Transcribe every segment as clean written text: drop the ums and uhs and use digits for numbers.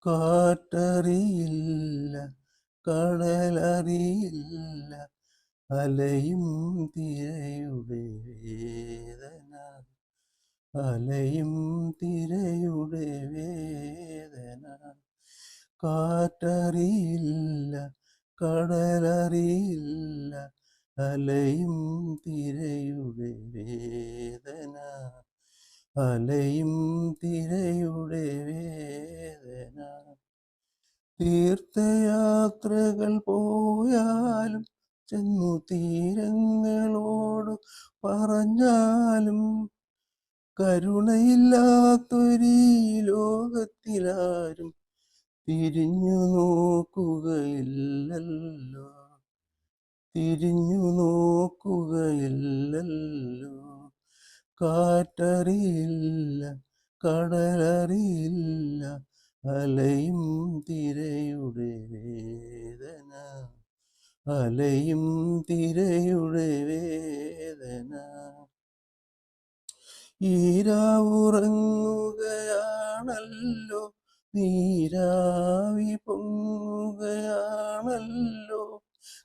കാറ്ററിയില്ല, കടലറിയില്ല, അലയും തിരയുടെ വേദന, അലയും തിരയുടെ വേദന. കാറ്ററിയില്ല, കടലറിയില്ല, അലയും തിരയുടെ വേദന, അലയും തിരയുടെ വേദന. തീർത്ഥയാത്രകൾ പോയാലും ചെന്നു തീരങ്ങളോട് പറഞ്ഞാലും കരുണയില്ലാത്തൊരീ ലോകത്തിലാരും തിരിഞ്ഞു നോക്കുകയില്ലല്ലോ, തിരിഞ്ഞു നോക്കുകയില്ലല്ലോ. കാറ്ററിയില്ല, കടലറിയില്ല, അലയും തിരയുടെ വേദന, അലയും തിരയുടെ വേദന. ഈരാവുറങ്ങുകയാണല്ലോ, നീരാവി പൊങ്ങുകയാണല്ലോ,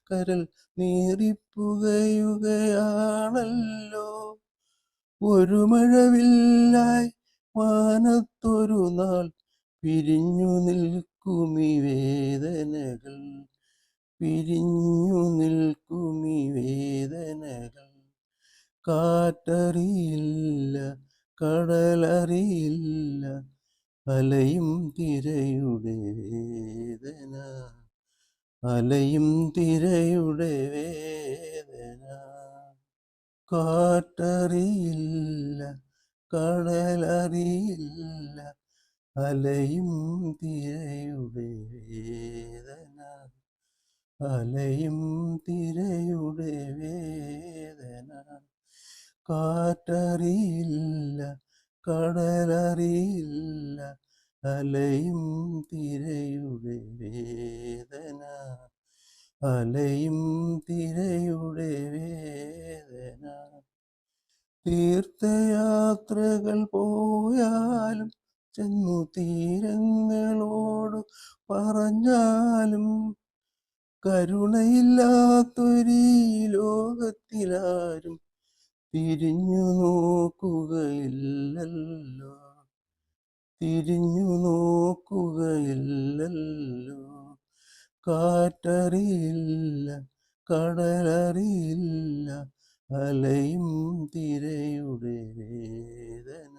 കരൽ നീറിപ്പുകയുകയാണല്ലോ. ഒരു മഴവില്ലായി മാനത്തൊരു നാൾ പിരിഞ്ഞു നിൽക്കുമി വേദനകൾ, പിരിഞ്ഞു നിൽക്കുമി വേദനകൾ. കാറ്ററിയില്ല, കടലറിയില്ല, അലയും തിരയുടെ വേദന, അലയും തിരയുടെ വേദന. കാറ്ററിയില്ല, കടലറിയില്ല, അലയും തിരയുടെ വേദന, അലയും തിരയുടെ വേദന. കാറ്ററിയില്ല, കടലറിയില്ല, അലയും തിരയുടെ വേദന, അലയും തിരയുടെ വേദന. തീർത്ഥയാത്രകൾ പോയാലും ചെന്നു തീരങ്ങളോട് പറഞ്ഞാലും കരുണയില്ലാത്തൊരീ ലോകത്തിലാരും തിരിഞ്ഞു നോക്കുകയില്ലല്ലോ, തിരിഞ്ഞു നോക്കുകയില്ലല്ലോ. കാറ്ററിയില്ല, കടലറിയില്ല, അലയും തിരയുടെ വേദന,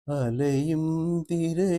അലയും തിര